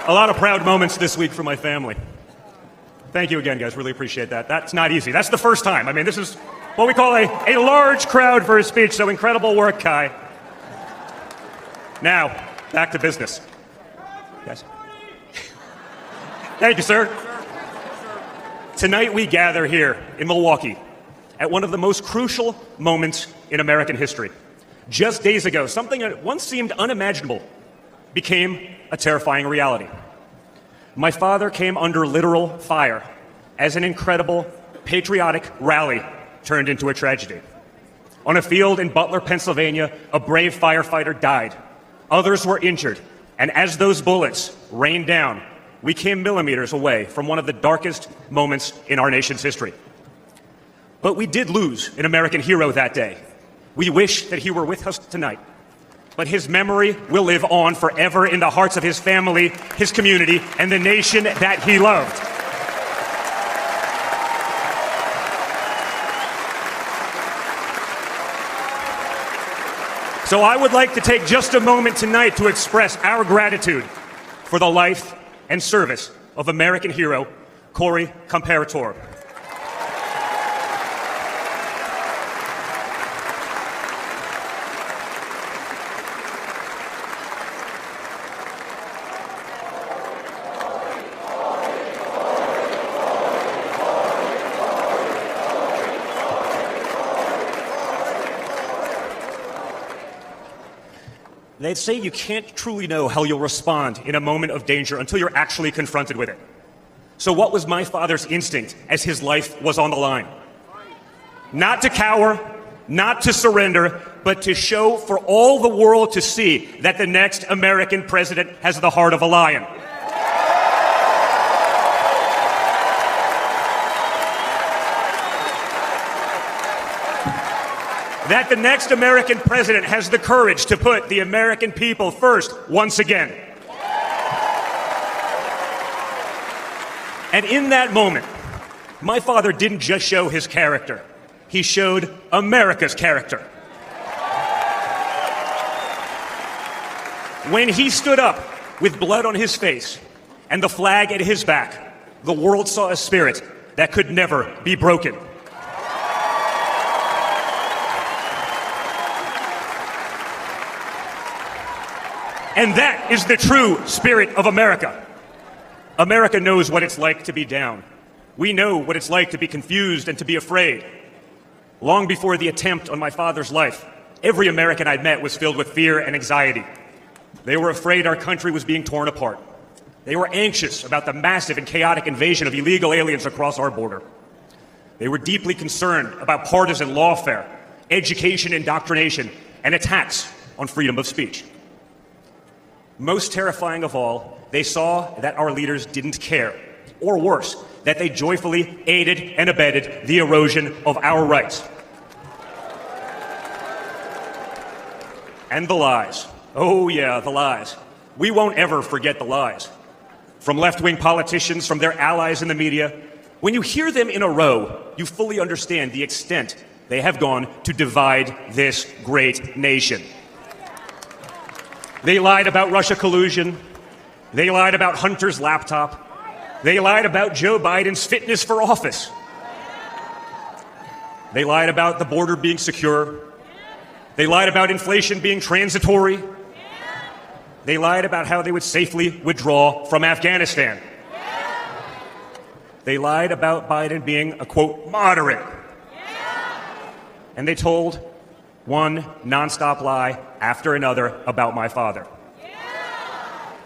A lot of proud moments this week for my family. Thank you again, guys. Really appreciate that. That's not easy. That's the first time. I mean, this is what we call a large crowd for a speech, so incredible work, Kai. Now, back to business. Yes. Thank you, sir. Tonight we gather here in Milwaukee at one of the most crucial moments in American history. Just days ago, something that once seemed unimaginable became a terrifying reality. My father came under literal fire as an incredible, patriotic rally turned into a tragedy. On a field in Butler, Pennsylvania, a brave firefighter died. Others were injured, and as those bullets rained down, we came millimeters away from one of the darkest moments in our nation's history. But we did lose an American hero that day. We wish that he were with us tonight. But his memory will live on forever in the hearts of his family, his community, and the nation that he loved. So I would like to take just a moment tonight to express our gratitude for the life and service of American hero Corey Comparator. They say you can't truly know how you'll respond in a moment of danger until you're actually confronted with it. So what was my father's instinct as his life was on the line? Not to cower, not to surrender, but to show for all the world to see that the next American president has the heart of a lion. That the next American president has the courage to put the American people first once again. And in that moment, my father didn't just show his character. He showed America's character. When he stood up with blood on his face and the flag at his back, the world saw a spirit that could never be broken. And that is the true spirit of America. America knows what it's like to be down. We know what it's like to be confused and to be afraid. Long before the attempt on my father's life, every American I met was filled with fear and anxiety. They were afraid our country was being torn apart. They were anxious about the massive and chaotic invasion of illegal aliens across our border. They were deeply concerned about partisan lawfare, education indoctrination, and attacks on freedom of speech. Most terrifying of all, they saw that our leaders didn't care, or worse, that they joyfully aided and abetted the erosion of our rights. And the lies. Oh yeah, the lies. We won't ever forget the lies. From left-wing politicians, from their allies in the media, when you hear them in a row, you fully understand the extent they have gone to divide this great nation. They lied about Russia collusion. They lied about Hunter's laptop. They lied about Joe Biden's fitness for office. They lied about the border being secure. They lied about inflation being transitory. They lied about how they would safely withdraw from Afghanistan. They lied about Biden being a, quote, moderate. And they told one nonstop lie after another about my father.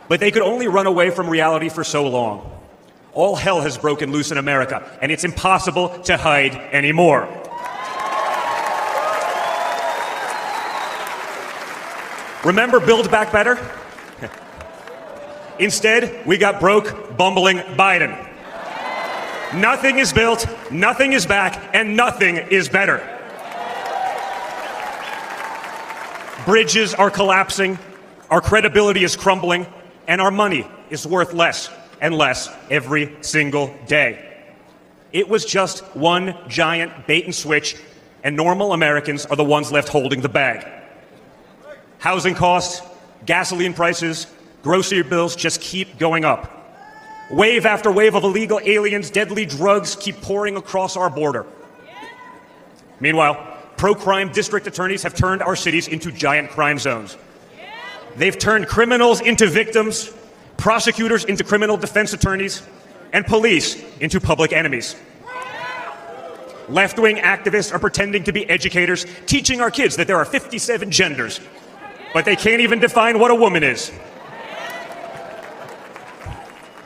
But they could only run away from reality for so long. All hell has broken loose in America, and it's impossible to hide anymore. Remember Build Back Better? Instead, we got broke, bumbling Biden. Nothing is built, nothing is back, and nothing is better. Bridges are collapsing, our credibility is crumbling, and our money is worth less and less every single day. It was just one giant bait and switch, and normal Americans are the ones left holding the bag. Housing costs, gasoline prices, Grocery bills just keep going up. Wave after wave of illegal aliens, deadly drugs keep pouring across our border. Meanwhile, pro-crime district attorneys have turned our cities into giant crime zones. They've turned criminals into victims, prosecutors into criminal defense attorneys, and police into public enemies. Left-wing activists are pretending to be educators, teaching our kids that there are 57 genders, but they can't even define what a woman is.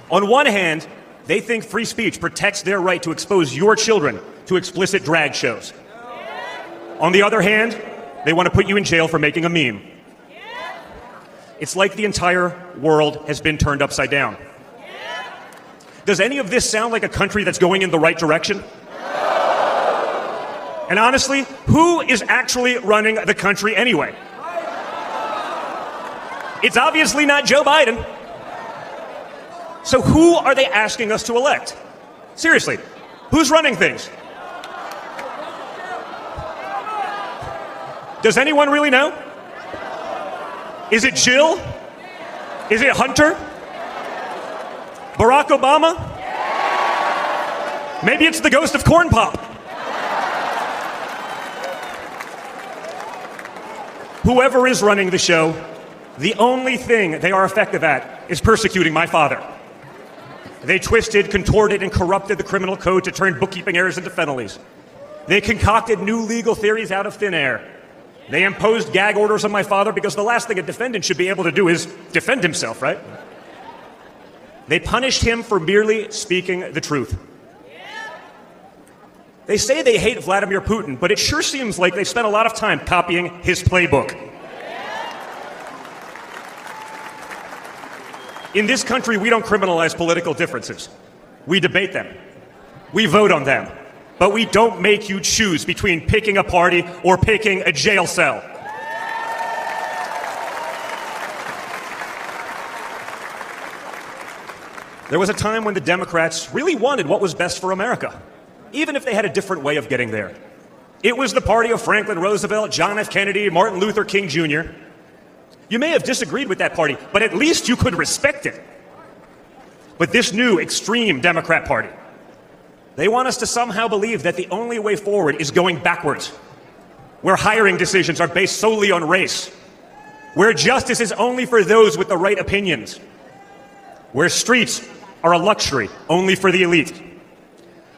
On one hand, they think free speech protects their right to expose your children to explicit drag shows. On the other hand, they want to put you in jail for making a meme. It's like the entire world has been turned upside down. Does any of this sound like a country that's going in the right direction? And honestly, who is actually running the country anyway? It's obviously not Joe Biden. So who are they asking us to elect? Seriously, who's running things? Does anyone really know? Is it Jill? Is it Hunter? Barack Obama? Maybe it's the ghost of Corn Pop. Whoever is running the show, the only thing they are effective at is persecuting my father. They twisted, contorted, and corrupted the criminal code to turn bookkeeping errors into felonies. They concocted new legal theories out of thin air. They imposed gag orders on my father because the last thing a defendant should be able to do is defend himself, right? They punished him for merely speaking the truth. They say they hate Vladimir Putin, but it sure seems like they spent a lot of time copying his playbook. In this country, we don't criminalize political differences. We debate them. We vote on them. But we don't make you choose between picking a party or picking a jail cell. There was a time when the Democrats really wanted what was best for America, even if they had a different way of getting there. It was the party of Franklin Roosevelt, John F. Kennedy, Martin Luther King Jr. You may have disagreed with that party, but at least you could respect it. But this new extreme Democrat Party, they want us to somehow believe that the only way forward is going backwards, where hiring decisions are based solely on race, where justice is only for those with the right opinions, where streets are a luxury only for the elite,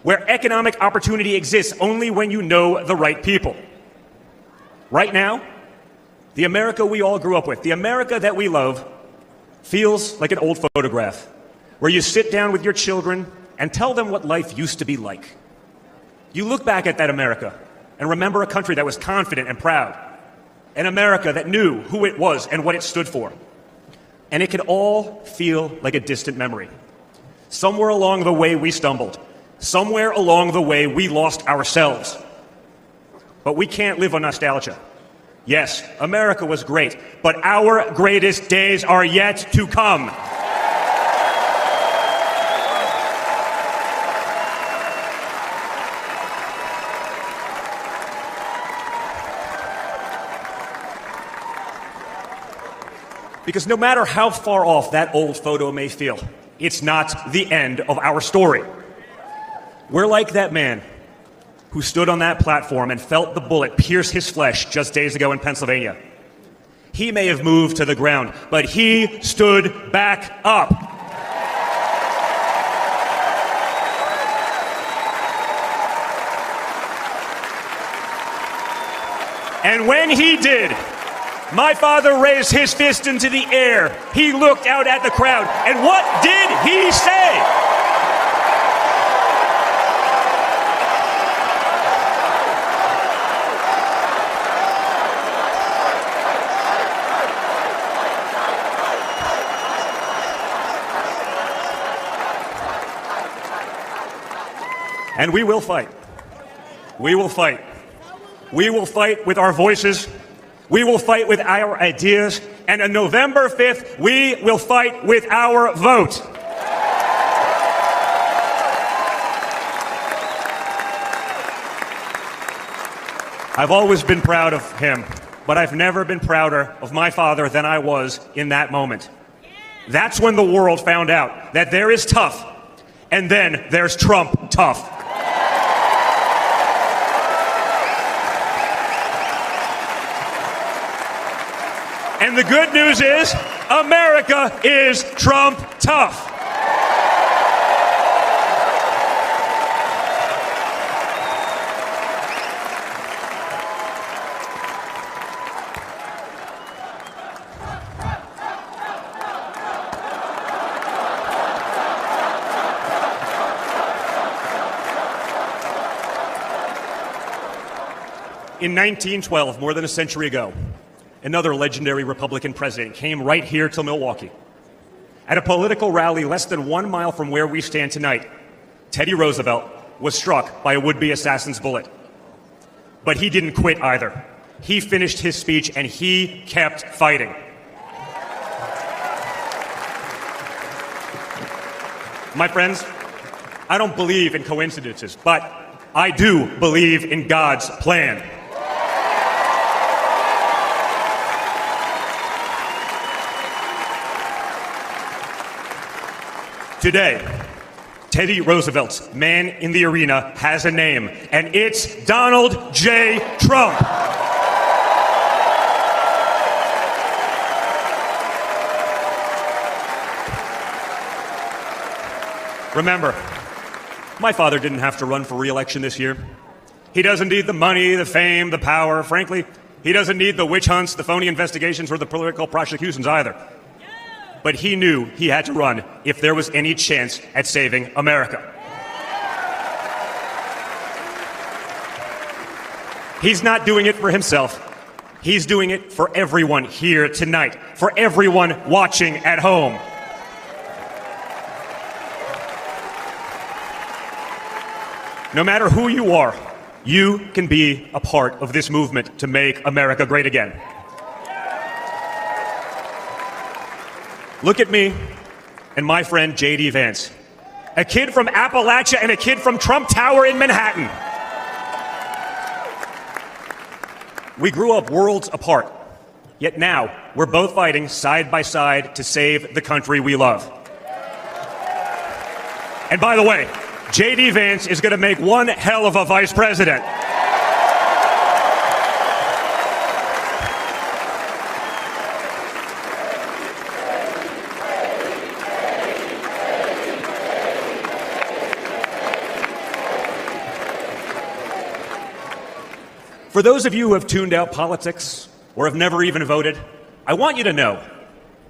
where economic opportunity exists only when you know the right people. Right now, the America we all grew up with, the America that we love, feels like an old photograph, where you sit down with your children and tell them what life used to be like. You look back at that America and remember a country that was confident and proud, an America that knew who it was and what it stood for. And it could all feel like a distant memory. Somewhere along the way we stumbled. Somewhere along the way we lost ourselves. But we can't live on nostalgia. Yes, America was great, but our greatest days are yet to come. Because no matter how far off that old photo may feel, it's not the end of our story. We're like that man who stood on that platform and felt the bullet pierce his flesh just days ago in Pennsylvania. He may have moved to the ground, but he stood back up. And when he did, my father raised his fist into the air. He looked out at the crowd. And what did he say? And we will fight. We will fight. We will fight with our voices. We will fight with our ideas, and on November 5th, we will fight with our vote. I've always been proud of him, but I've never been prouder of my father than I was in that moment. That's when the world found out that there is tough, and then there's Trump tough. And the good news is, America is Trump tough. In 1912, more than a century ago, another legendary Republican president came right here to Milwaukee. At a political rally less than 1 mile from where we stand tonight, Teddy Roosevelt was struck by a would-be assassin's bullet. But he didn't quit either. He finished his speech and he kept fighting. My friends, I don't believe in coincidences, but I do believe in God's plan. Today, Teddy Roosevelt's man in the arena has a name, and it's Donald J. Trump. Remember, my father didn't have to run for re-election this year. He doesn't need the money, the fame, the power. Frankly, he doesn't need the witch hunts, the phony investigations, or the political prosecutions either. But he knew he had to run if there was any chance at saving America. He's not doing it for himself. He's doing it for everyone here tonight, for everyone watching at home. No matter who you are, you can be a part of this movement to make America great again. Look at me and my friend J.D. Vance, a kid from Appalachia and a kid from Trump Tower in Manhattan. We grew up worlds apart, yet now we're both fighting side by side to save the country we love. And by the way, J.D. Vance is going to make one hell of a vice president. For those of you who have tuned out politics or have never even voted, I want you to know,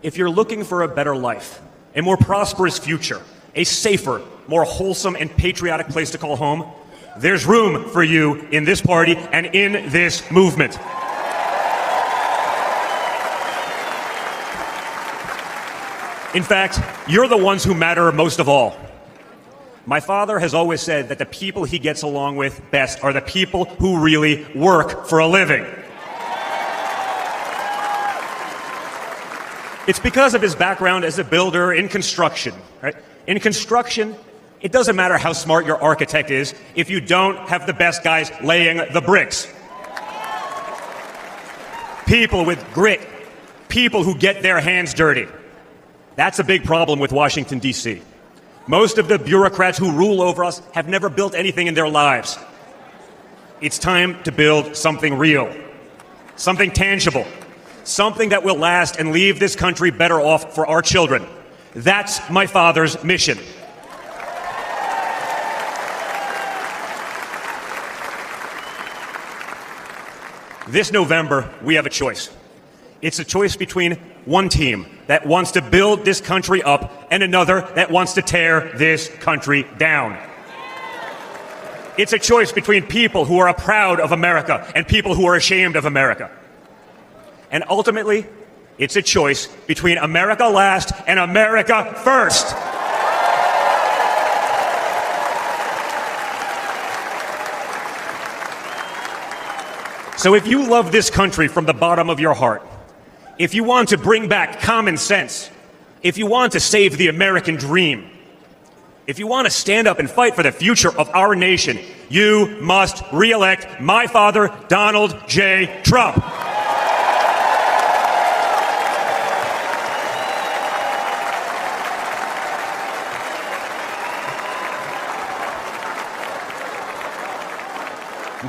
if you're looking for a better life, a more prosperous future, a safer, more wholesome and patriotic place to call home, there's room for you in this party and in this movement. In fact, you're the ones who matter most of all. My father has always said that the people he gets along with best are the people who really work for a living. It's because of his background as a builder in construction, right? In construction, it doesn't matter how smart your architect is if you don't have the best guys laying the bricks. People with grit, people who get their hands dirty. That's a big problem with Washington, D.C. Most of the bureaucrats who rule over us have never built anything in their lives. It's time to build something real, something tangible, something that will last and leave this country better off for our children. That's my father's mission. This November, we have a choice. It's a choice between one team that wants to build this country up and another that wants to tear this country down. It's a choice between people who are proud of America and people who are ashamed of America. And ultimately, it's a choice between America last and America first. So if you love this country from the bottom of your heart, if you want to bring back common sense, if you want to save the American dream, if you want to stand up and fight for the future of our nation, you must re-elect my father, Donald J. Trump.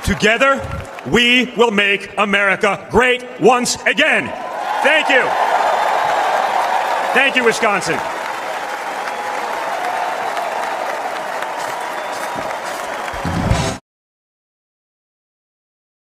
Together, we will make America great once again. Thank you. Thank you, Wisconsin.